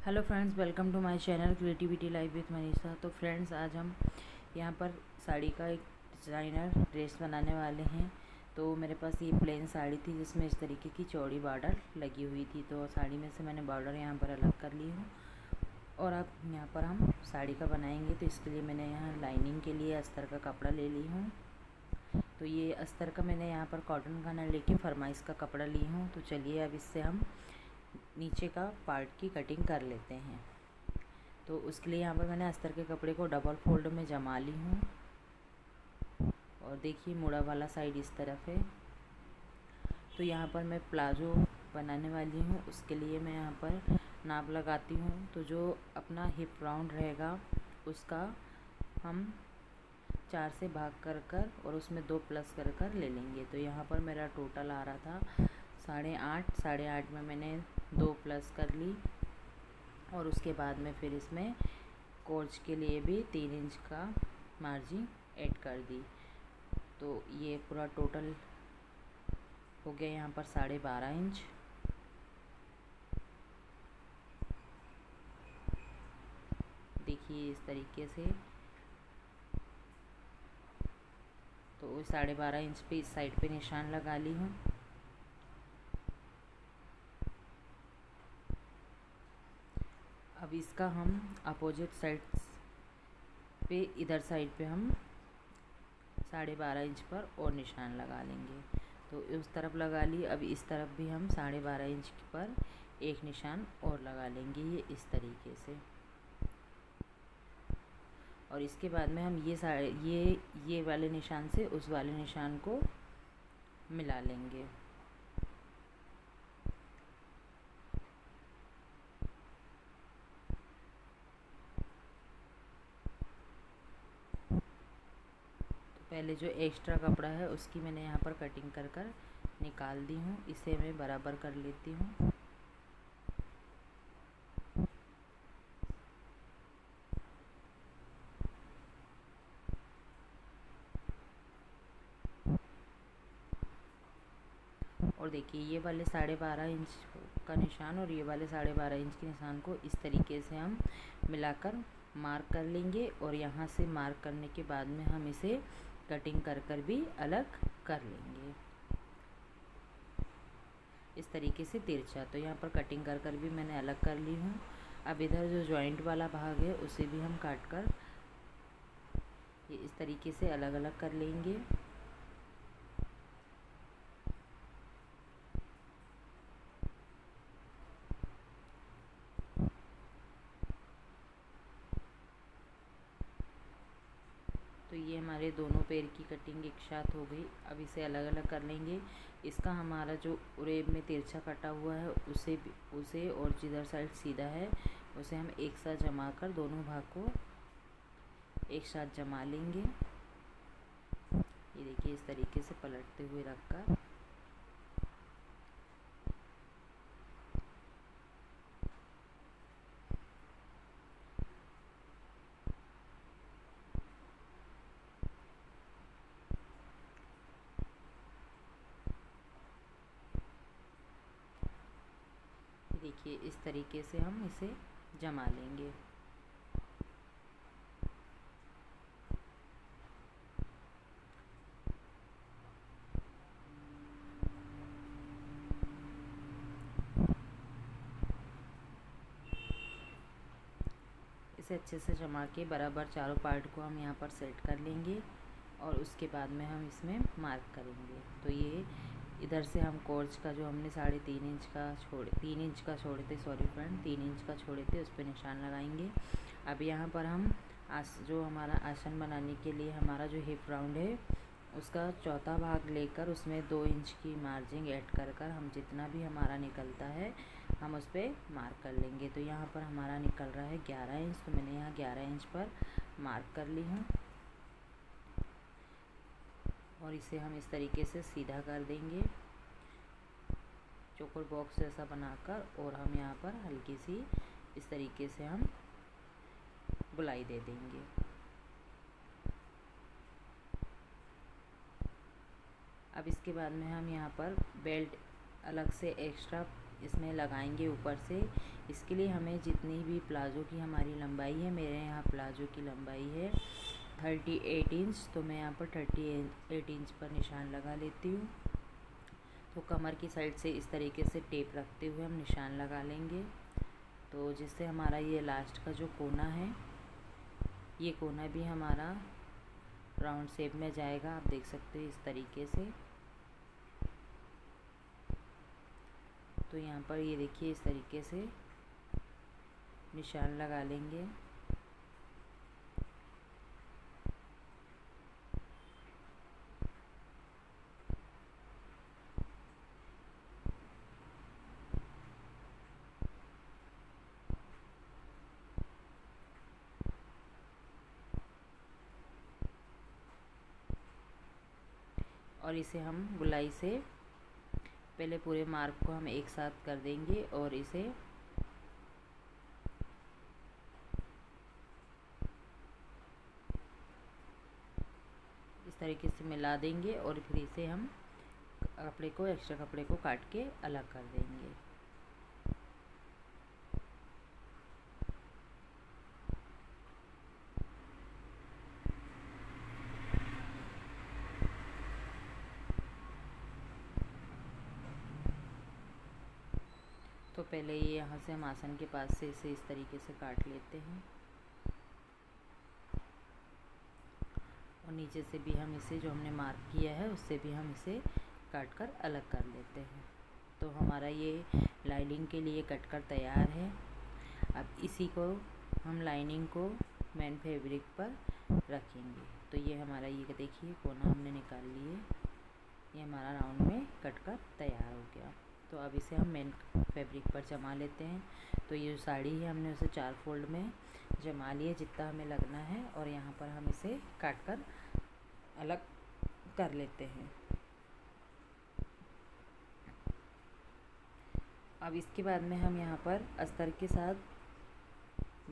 Hello friends, welcome to my channel creativity life with Manisha. तो friends, आज हम यहाँ पर साड़ी का एक डिज़ाइनर ड्रेस बनाने वाले हैं। तो मेरे पास ये प्लेन साड़ी थी जिसमें इस तरीके की चौड़ी बॉर्डर लगी हुई थी। तो साड़ी में से मैंने बॉर्डर यहाँ पर अलग कर ली हूँ और अब यहाँ पर हम साड़ी का बनाएंगे। तो इसके लिए मैंने यहाँ लाइनिंग के लिए अस्तर का कपड़ा ले ली हूँ। तो ये अस्तर का मैंने यहाँ पर कॉटन का ना लेके फरमाइश का कपड़ा ली हूँ। तो चलिए अब इससे हम नीचे का पार्ट की कटिंग कर लेते हैं। तो उसके लिए यहाँ पर मैंने अस्तर के कपड़े को डबल फोल्ड में जमा ली हूँ और देखिए मुड़ा वाला साइड इस तरफ है। तो यहाँ पर मैं प्लाजो बनाने वाली हूँ, उसके लिए मैं यहाँ पर नाप लगाती हूँ। तो जो अपना हिप राउंड रहेगा उसका हम 4 से भाग कर और उसमें 2 प्लस कर ले लेंगे। तो यहाँ पर मेरा टोटल आ रहा था 8.5 में मैंने 2 प्लस कर ली और उसके बाद में फिर इसमें कोर्च के लिए भी 3 इंच का मार्जिन ऐड कर दी। तो ये पूरा टोटल हो गया यहाँ पर 12.5 इंच। देखिए इस तरीके से। तो 12.5 इंच पे इस साइड पे निशान लगा ली हूँ। अब इसका हम अपोजिट साइड पे इधर साइड पे हम 12.5 इंच पर और निशान लगा लेंगे। तो उस तरफ लगा ली। अब इस तरफ भी हम 12.5 इंच पर एक निशान और लगा लेंगे, ये इस तरीके से। और इसके बाद में हम ये वाले निशान से उस वाले निशान को मिला लेंगे। पहले जो एक्स्ट्रा कपड़ा है उसकी मैंने यहाँ पर कटिंग कर निकाल दी हूँ। इसे मैं बराबर कर लेती हूँ। और देखिए ये वाले 12.5 इंच का निशान और ये वाले 12.5 इंच के निशान को इस तरीके से हम मिलाकर मार्क कर लेंगे। और यहाँ से मार्क करने के बाद में हम इसे कटिंग कर भी अलग कर लेंगे इस तरीके से तिरछा। तो यहाँ पर कटिंग कर भी मैंने अलग कर ली हूँ। अब इधर जो जॉइंट वाला भाग है उसे भी हम काट कर ये इस तरीके से अलग अलग कर लेंगे। तो ये हमारे दोनों पैर की कटिंग एक साथ हो गई। अब इसे अलग अलग कर लेंगे। इसका हमारा जो उरेब में तिरछा कटा हुआ है उसे और जिधर साइड सीधा है उसे हम एक साथ जमा कर दोनों भाग को एक साथ जमा लेंगे। ये देखिए इस तरीके से पलटते हुए रखकर देखिए इस तरीके से हम इसे जमा लेंगे। इसे अच्छे से जमा के बराबर चारों पार्ट को हम यहाँ पर सेट कर लेंगे और उसके बाद में हम इसमें मार्क करेंगे। तो ये इधर से हम कोर्च का जो हमने 3.5 इंच का 3 इंच का छोड़े थे, सॉरी फ्रेंड 3 इंच का छोड़े थे, उस पर निशान लगाएंगे। अब यहाँ पर हम जो हमारा आसन बनाने के लिए हमारा जो हिप राउंड है उसका चौथा भाग लेकर उसमें 2 इंच की मार्जिन ऐड कर हम जितना भी हमारा निकलता है हम उस पर मार्क कर लेंगे। तो यहाँ पर हमारा निकल रहा है 11 इंच। तो मैंने यहाँ 11 इंच पर मार्क कर ली हूँ और इसे हम इस तरीके से सीधा कर देंगे चौकोर बॉक्स जैसा बनाकर। और हम यहाँ पर हल्की सी इस तरीके से हम गुलाई दे देंगे। अब इसके बाद में हम यहाँ पर बेल्ट अलग से एक्स्ट्रा इसमें लगाएंगे ऊपर से इसके लिए हमें जितनी भी प्लाज़ो की हमारी लंबाई है, मेरे यहाँ प्लाज़ो की लंबाई है 38 इंच, तो मैं यहाँ पर 38 इंच पर निशान लगा लेती हूँ। तो कमर की साइड से इस तरीके से टेप रखते हुए हम निशान लगा लेंगे। तो जिससे हमारा ये लास्ट का जो कोना है, ये कोना भी हमारा राउंड शेप में जाएगा। आप देख सकते हो इस तरीके से। तो यहाँ पर ये देखिए इस तरीके से निशान लगा लेंगे। और इसे हम गोलाई से पहले पूरे मार्क को हम एक साथ कर देंगे और इसे इस तरीके से मिला देंगे और फिर इसे हम कपड़े को, एक्स्ट्रा कपड़े को काट के अलग कर देंगे। तो पहले ये यहाँ से हम आसन के पास से इसे इस तरीके से काट लेते हैं और नीचे से भी हम इसे जो हमने मार्क किया है उससे भी हम इसे काट कर अलग कर लेते हैं। तो हमारा ये लाइनिंग के लिए कट कर तैयार है। अब इसी को हम लाइनिंग को मेन फैब्रिक पर रखेंगे। तो ये हमारा, ये देखिए कोना हमने निकाल लिए, ये हमारा राउंड में कट कर तैयार हो गया। तो अब इसे हम मेन फैब्रिक पर जमा लेते हैं। तो ये जो साड़ी है हमने उसे 4 फोल्ड में जमा लिए जितना हमें लगना है और यहाँ पर हम इसे काट कर अलग कर लेते हैं। अब इसके बाद में हम यहाँ पर अस्तर के साथ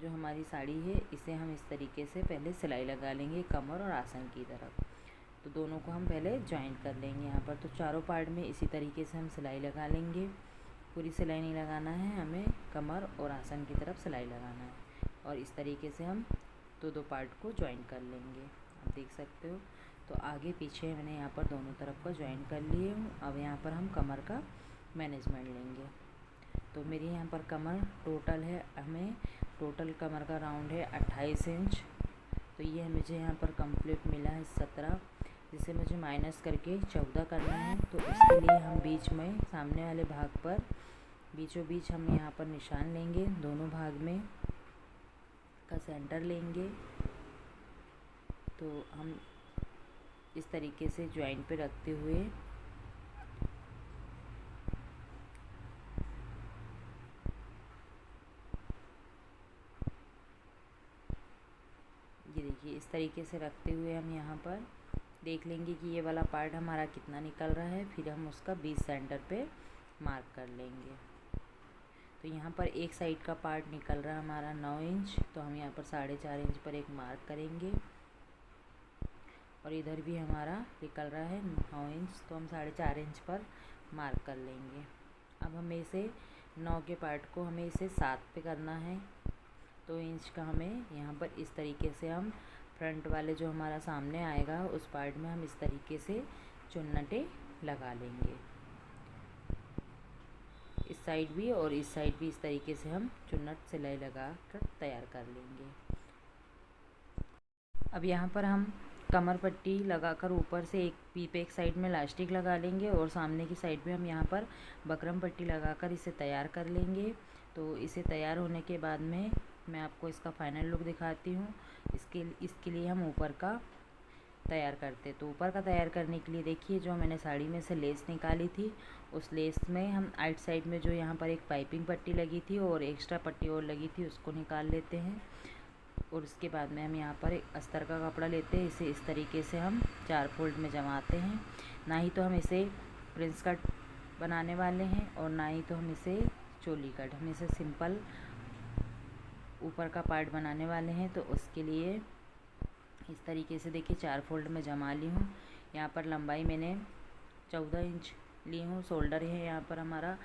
जो हमारी साड़ी है इसे हम इस तरीके से पहले सिलाई लगा लेंगे कमर और आसन की तरफ। तो दोनों को हम पहले जॉइंट कर लेंगे यहाँ पर। तो चारों पार्ट में इसी तरीके से हम सिलाई लगा लेंगे। पूरी सिलाई नहीं लगाना है, हमें कमर और आसन की तरफ सिलाई लगाना है और इस तरीके से हम दो पार्ट को जॉइंट कर लेंगे। आप देख सकते हो। तो आगे पीछे मैंने यहाँ पर दोनों तरफ का जॉइंट कर लिए हूँ। अब यहाँ पर हम कमर का मैनेजमेंट लेंगे। तो मेरी यहाँ पर कमर टोटल है, हमें टोटल कमर का राउंड है 28 इंच। तो ये मुझे यहाँ पर कंप्लीट मिला है 17, जिसे मुझे माइनस करके 14 करना है। तो इसके लिए हम बीच में सामने वाले भाग पर बीचों बीच हम यहाँ पर निशान लेंगे, दोनों भाग में का सेंटर लेंगे। तो हम इस तरीके से जॉइंट पे रखते हुए ये देखिए इस तरीके से रखते हुए हम यहाँ पर देख लेंगे कि ये वाला पार्ट हमारा कितना निकल रहा है। फिर हम उसका बीच सेंटर पे मार्क कर लेंगे। तो यहाँ पर एक साइड का पार्ट निकल रहा है हमारा 9 इंच, तो हम यहाँ पर 4.5 इंच पर एक मार्क करेंगे और इधर भी हमारा निकल रहा है 9 इंच, तो हम 4.5 इंच पर मार्क कर लेंगे। अब हमें इसे 9 के पार्ट को हमें इसे 7 पे करना है। 2 इंच का हमें यहाँ पर इस तरीके से हम फ्रंट वाले जो हमारा सामने आएगा उस पार्ट में हम इस तरीके से चुन्नटें लगा लेंगे। इस साइड भी और इस साइड भी इस तरीके से हम चुन्नट सिलाई लगा कर तैयार कर लेंगे। अब यहाँ पर हम कमर पट्टी लगाकर ऊपर से एक साइड में इलास्टिक लगा लेंगे और सामने की साइड में हम यहाँ पर बकरम पट्टी लगाकर इसे तैयार कर लेंगे। तो इसे तैयार होने के बाद में मैं आपको इसका फाइनल लुक दिखाती हूँ। इसके लिए हम ऊपर का तैयार करते। तो ऊपर का तैयार करने के लिए देखिए जो मैंने साड़ी में से लेस निकाली थी, उस लेस में हम आइट साइड में जो यहाँ पर एक पाइपिंग पट्टी लगी थी और एक्स्ट्रा पट्टी और लगी थी उसको निकाल लेते हैं। और उसके बाद में हम यहाँ पर एक अस्तर का कपड़ा लेते हैं, इसे इस तरीके से हम 4 फोल्ड में जमाते हैं। ना ही तो हम इसे प्रिंस कट बनाने वाले हैं और ना ही तो हम इसे चोली कट, हम इसे सिंपल ऊपर का पार्ट बनाने वाले हैं। तो उसके लिए इस तरीके से देखिए 4 फोल्ड में जमा ली हूँ। यहाँ पर लंबाई मैंने 14 इंच ली हूँ। शोल्डर है यहाँ पर हमारा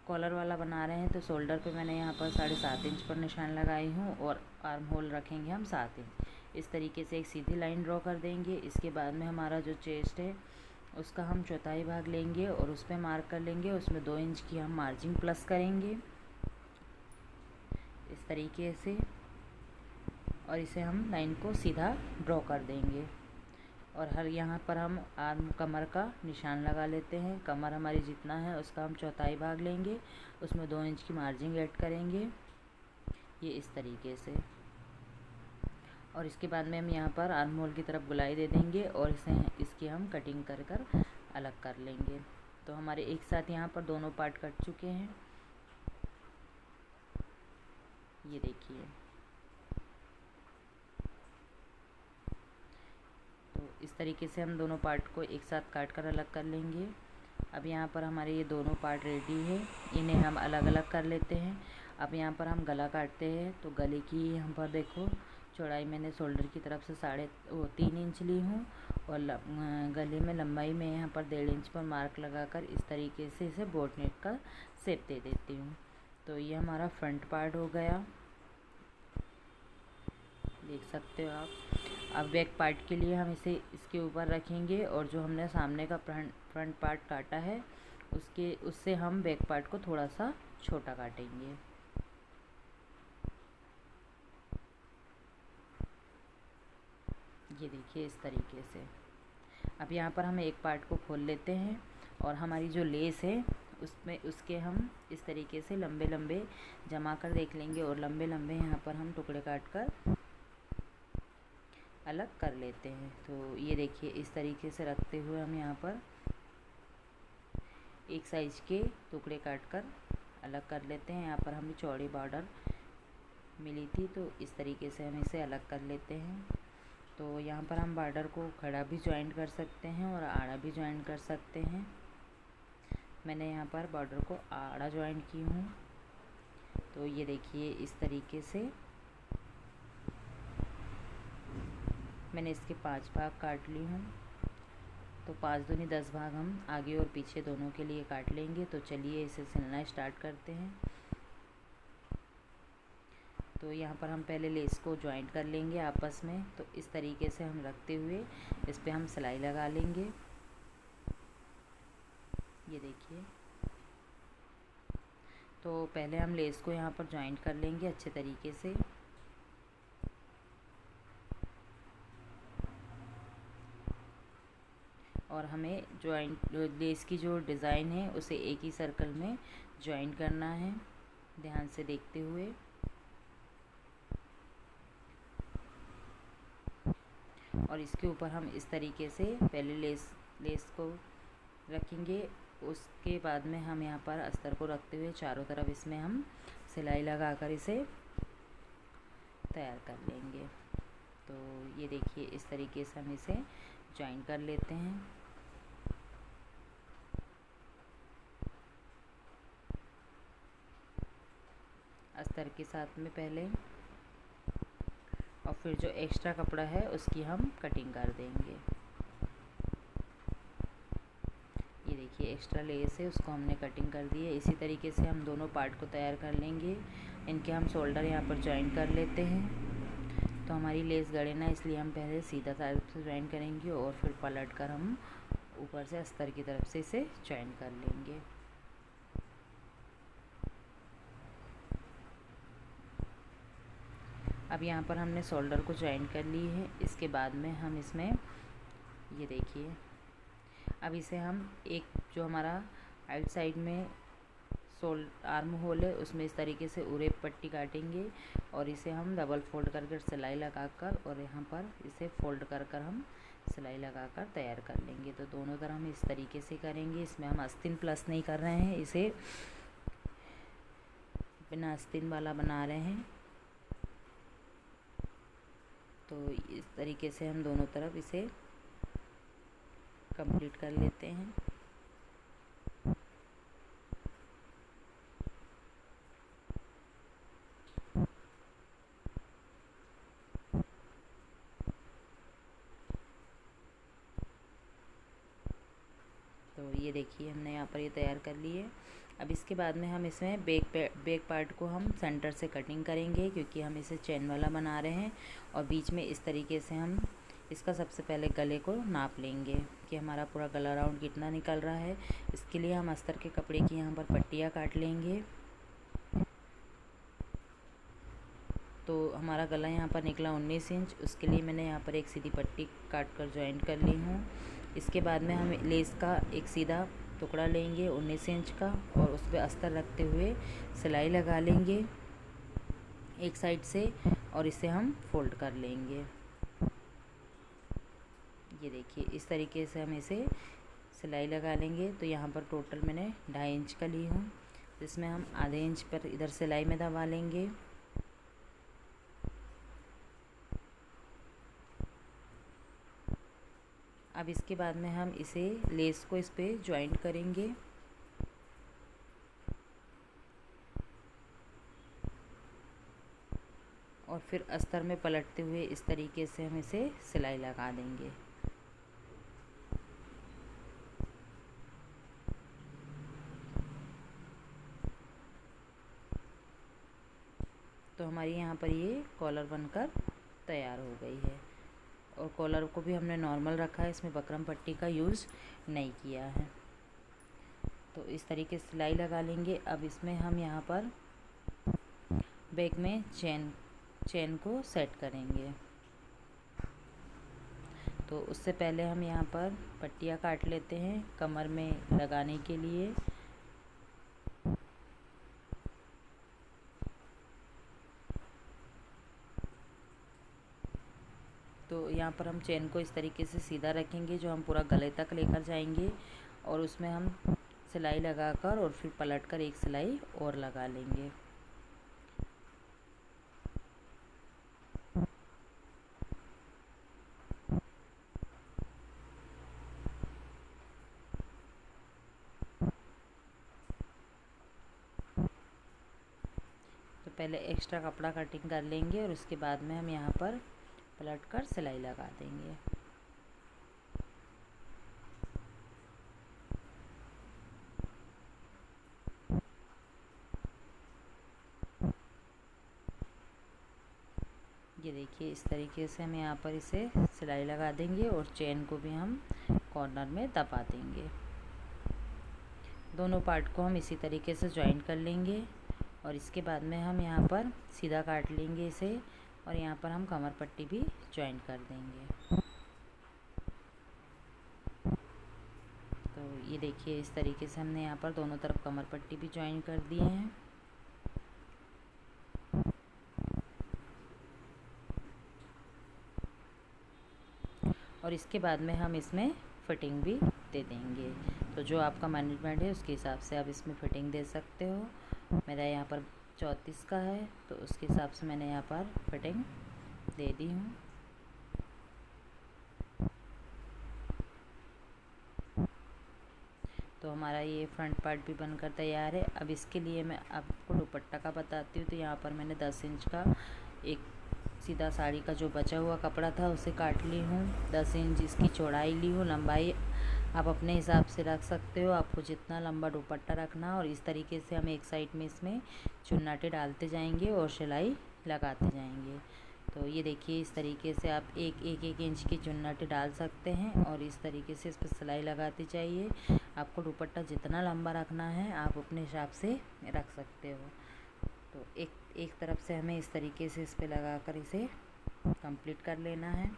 कॉलर वाला बना रहे हैं तो शोल्डर पे मैंने यहाँ पर 7.5 इंच पर निशान लगाई हूँ और आर्म होल रखेंगे हम 7 इंच। इस तरीके से एक सीधी लाइन ड्रॉ कर देंगे। इसके बाद में हमारा जो चेस्ट है उसका हम चौथाई भाग लेंगे और उस पर मार्क कर लेंगे। उसमें 2 इंच की हम मार्जिन प्लस करेंगे इस तरीके से, और इसे हम लाइन को सीधा ड्रॉ कर देंगे। और हर यहाँ पर हम आर्म कमर का निशान लगा लेते हैं। कमर हमारी जितना है उसका हम चौथाई भाग लेंगे, उसमें 2 इंच की मार्जिन ऐड करेंगे ये इस तरीके से। और इसके बाद में हम यहाँ पर आर्म होल की तरफ गोलाई दे देंगे और इसकी हम कटिंग कर कर अलग कर लेंगे। तो हमारे एक साथ यहाँ पर दोनों पार्ट कट चुके हैं, ये देखिए। तो इस तरीके से हम दोनों पार्ट को एक साथ काट कर अलग कर लेंगे। अब यहाँ पर हमारे ये दोनों पार्ट रेडी है, इन्हें हम अलग अलग कर लेते हैं। अब यहाँ पर हम गला काटते हैं। तो गले की यहाँ पर देखो चौड़ाई मैंने शोल्डर की तरफ से 3.5 इंच ली हूँ और गले में लंबाई में यहाँ पर 1.5 इंच पर मार्क लगाकर इस तरीके से इसे बोट नेक का शेप दे देती हूँ। तो ये हमारा फ्रंट पार्ट हो गया, देख सकते हो आप। अब बैक पार्ट के लिए हम इसे इसके ऊपर रखेंगे और जो हमने सामने का फ्रंट पार्ट काटा है उससे हम बैक पार्ट को थोड़ा सा छोटा काटेंगे। ये देखिए इस तरीके से। अब यहाँ पर हम एक पार्ट को खोल लेते हैं और हमारी जो लेस है उसके हम इस तरीके से लंबे लंबे जमा कर देख लेंगे और लंबे लंबे यहाँ पर हम टुकड़े काट कर अलग कर लेते हैं। तो ये देखिए इस तरीके से रखते हुए हम यहाँ पर एक साइज के टुकड़े काट कर अलग कर लेते हैं। यहाँ पर हमें चौड़ी बॉर्डर मिली थी तो इस तरीके से हम इसे अलग कर लेते हैं। तो यहाँ पर हम बॉर्डर को खड़ा भी ज्वाइंट कर सकते हैं और आड़ा भी ज्वाइंट कर सकते हैं। मैंने यहाँ पर बॉर्डर को आड़ा ज्वाइंट की हूँ। तो ये देखिए इस तरीके से मैंने इसके 5 भाग काट ली हूँ। तो 5 दूनी 10 भाग हम आगे और पीछे दोनों के लिए काट लेंगे। तो चलिए इसे सिलना स्टार्ट करते हैं। तो यहाँ पर हम पहले लेस को ज्वाइंट कर लेंगे आपस में। तो इस तरीके से हम रखते हुए इस पे हम सिलाई लगा लेंगे, ये देखिए। तो पहले हम लेस को यहाँ पर ज्वाइंट कर लेंगे अच्छे तरीके से। और हमें लेस की जो डिज़ाइन है उसे एक ही सर्कल में ज्वाइंट करना है, ध्यान से देखते हुए। और इसके ऊपर हम इस तरीके से पहले लेस को रखेंगे, उसके बाद में हम यहाँ पर अस्तर को रखते हुए चारों तरफ इसमें हम सिलाई लगाकर इसे तैयार कर लेंगे। तो ये देखिए इस तरीके से हम इसे ज्वाइन कर लेते हैं। अस्तर के साथ में पहले, और फिर जो एक्स्ट्रा कपड़ा है उसकी हम कटिंग कर देंगे। ये देखिए एक्स्ट्रा लेस है उसको हमने कटिंग कर दी है। इसी तरीके से हम दोनों पार्ट को तैयार कर लेंगे। इनके हम शोल्डर यहाँ पर ज्वाइन कर लेते हैं। तो हमारी लेस गड़े ना, इसलिए हम पहले सीधा साइड से ज्वाइन करेंगे और फिर पलट कर हम ऊपर से अस्तर की तरफ से इसे ज्वाइन कर लेंगे। अब यहाँ पर हमने शोल्डर को ज्वाइन कर ली है। इसके बाद में हम इसमें ये देखिए, अब इसे हम एक जो हमारा राइट साइड में आर्म होल है उसमें इस तरीके से उरे पट्टी काटेंगे और इसे हम डबल फोल्ड कर सिलाई लगाकर और यहाँ पर इसे फोल्ड कर हम सिलाई लगाकर तैयार कर लेंगे। तो दोनों तरफ हम इस तरीके से करेंगे। इसमें हम आस्तीन प्लस नहीं कर रहे हैं, इसे बिना आस्तीन वाला बना रहे हैं। तो इस तरीके से हम दोनों तरफ इसे कंप्लीट कर लेते हैं। तो ये देखिए हमने यहाँ पर ये तैयार कर ली है। अब इसके बाद में हम इसमें बैक पार्ट को हम सेंटर से कटिंग करेंगे, क्योंकि हम इसे चेन वाला बना रहे हैं। और बीच में इस तरीके से हम इसका सबसे पहले गले को नाप लेंगे कि हमारा पूरा गला राउंड कितना निकल रहा है। इसके लिए हम अस्तर के कपड़े की यहाँ पर पट्टियाँ काट लेंगे। तो हमारा गला यहाँ पर निकला 19 इंच। उसके लिए मैंने यहाँ पर एक सीधी पट्टी काट कर जॉइंट कर ली हूँ। इसके बाद में हम लेस का एक सीधा टुकड़ा लेंगे 19 इंच का, और उस पर अस्तर रखते हुए सिलाई लगा लेंगे एक साइड से, और इसे हम फोल्ड कर लेंगे। ये देखिए इस तरीके से हम इसे सिलाई लगा लेंगे। तो यहाँ पर टोटल मैंने 2.5 इंच का ली हूँ, जिसमें हम आधे इंच पर इधर सिलाई में दबा लेंगे। अब इसके बाद में हम इसे लेस को इस पे जॉइंट करेंगे। और फिर अस्तर में पलटते हुए इस तरीके से हम इसे सिलाई लगा देंगे। तो हमारी यहाँ पर ये कॉलर बनकर तैयार हो गई है। और कॉलर को भी हमने नॉर्मल रखा है, इसमें बकरम पट्टी का यूज़ नहीं किया है। तो इस तरीके से सिलाई लगा लेंगे। अब इसमें हम यहाँ पर बैक में चेन को सेट करेंगे। तो उससे पहले हम यहाँ पर पट्टियाँ काट लेते हैं कमर में लगाने के लिए। तो यहाँ पर हम चेन को इस तरीके से सीधा रखेंगे, जो हम पूरा गले तक लेकर जाएंगे, और उसमें हम सिलाई लगाकर और फिर पलटकर एक सिलाई और लगा लेंगे। तो पहले एक्स्ट्रा कपड़ा कटिंग कर लेंगे, और उसके बाद में हम यहाँ पर पलटकर सिलाई लगा देंगे। ये देखिए इस तरीके से हम यहाँ पर इसे सिलाई लगा देंगे, और चेन को भी हम कॉर्नर में दबा देंगे। दोनों पार्ट को हम इसी तरीके से जॉइन कर लेंगे। और इसके बाद में हम यहाँ पर सीधा काट लेंगे इसे, और यहाँ पर हम कमर पट्टी भी जॉइन कर देंगे। तो ये देखिए इस तरीके से हमने यहाँ पर दोनों तरफ कमर पट्टी भी जॉइन कर दिए हैं। और इसके बाद में हम इसमें फिटिंग भी दे देंगे। तो जो आपका मैनेजमेंट है उसके हिसाब से आप इसमें फ़िटिंग दे सकते हो। मेरा यहाँ पर 34 का है, तो उसके हिसाब से मैंने यहाँ पर फिटिंग दे दी हूँ। तो हमारा ये फ्रंट पार्ट भी बनकर तैयार है। अब इसके लिए मैं आपको दुपट्टा का बताती हूँ। तो यहाँ पर मैंने 10 इंच का एक सीधा साड़ी का जो बचा हुआ कपड़ा था उसे काट ली हूँ। 10 इंच इसकी चौड़ाई ली हूँ। लंबाई आप अपने हिसाब से रख सकते हो, आपको जितना लंबा दुपट्टा रखना। और इस तरीके से हम एक साइड में इसमें चुन्नाटे डालते जाएंगे और सिलाई लगाते जाएंगे। तो ये देखिए इस तरीके से आप एक इंच की चुन्नाटे डाल सकते हैं, और इस तरीके से इस पर सिलाई लगाती जाइए। आपको दुपट्टा जितना लंबा रखना है आप अपने हिसाब से रख सकते हो। तो एक तरफ से हमें इस तरीके से इस पे लगाकर इसे कंप्लीट कर लेना है।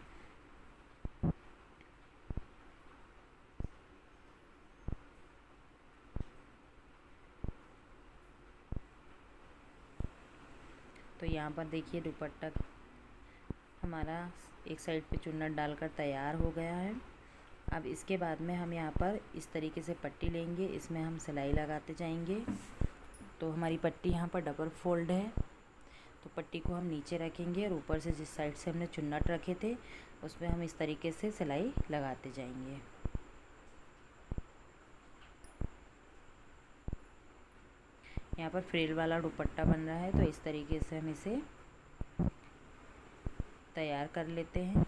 तो यहाँ पर देखिए दुपट्टा हमारा एक साइड पे चुन्नट डालकर तैयार हो गया है। अब इसके बाद में हम यहाँ पर इस तरीके से पट्टी लेंगे, इसमें हम सिलाई लगाते जाएंगे। तो हमारी पट्टी यहाँ पर डबल फोल्ड है, तो पट्टी को हम नीचे रखेंगे और ऊपर से जिस साइड से हमने चुन्नट रखे थे उसमें हम इस तरीके से सिलाई लगाते जाएंगे। यहाँ पर फ्रिल वाला दुपट्टा बन रहा है, तो इस तरीके से हम इसे तैयार कर लेते हैं।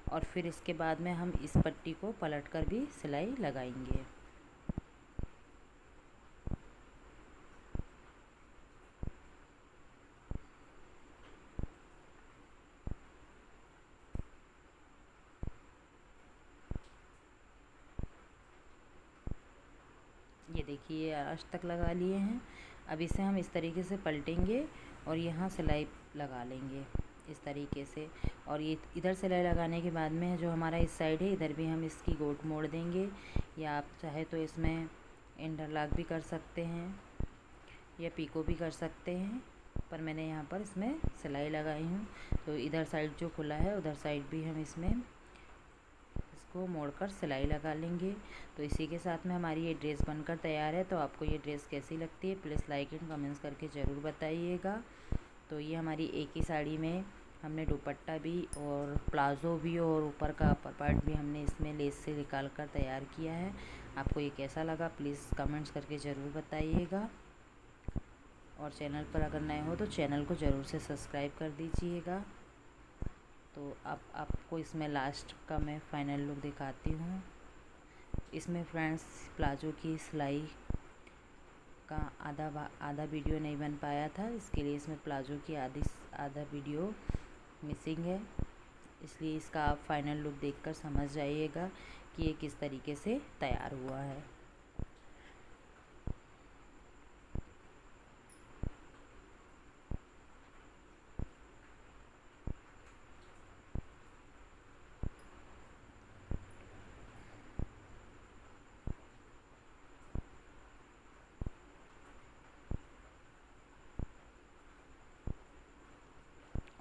और फिर इसके बाद में हम इस पट्टी को पलटकर भी सिलाई लगाएंगे। देखिए ये आज तक लगा लिए हैं। अब इसे हम इस तरीके से पलटेंगे और यहाँ सिलाई लगा लेंगे इस तरीके से। और ये इधर सिलाई लगाने के बाद में जो हमारा इस साइड है, इधर भी हम इसकी गोट मोड़ देंगे, या आप चाहे तो इसमें इंटरलॉक भी कर सकते हैं या पीको भी कर सकते हैं, पर मैंने यहाँ पर इसमें सिलाई लगाई हूँ। तो इधर साइड जो खुला है उधर साइड भी हम इसमें इसको मोड़कर सिलाई लगा लेंगे। तो इसी के साथ में हमारी ये ड्रेस बनकर तैयार है। तो आपको ये ड्रेस कैसी लगती है प्लीज़ लाइक एंड कमेंट्स करके ज़रूर बताइएगा। तो ये हमारी एक ही साड़ी में हमने दुपट्टा भी और प्लाज़ो भी और ऊपर का अपर पार्ट भी हमने इसमें लेस से निकाल कर तैयार किया है। आपको ये कैसा लगा प्लीज़ कमेंट्स करके ज़रूर बताइएगा। और चैनल पर अगर नए हो तो चैनल को ज़रूर से सब्सक्राइब कर दीजिएगा। तो अब आपको इसमें लास्ट का मैं फ़ाइनल लुक दिखाती हूँ। इसमें फ्रेंड्स प्लाज़ो की सिलाई का आधा वीडियो नहीं बन पाया था, इसके लिए इसमें प्लाज़ो की आधा वीडियो मिसिंग है, इसलिए इसका आप फाइनल लुक देखकर समझ जाइएगा कि ये किस तरीके से तैयार हुआ है।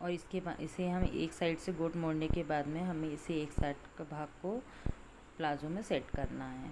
और इसे हम एक साइड से गोट मोड़ने के बाद में हमें इसे एक साइड का भाग को प्लाज़ो में सेट करना है।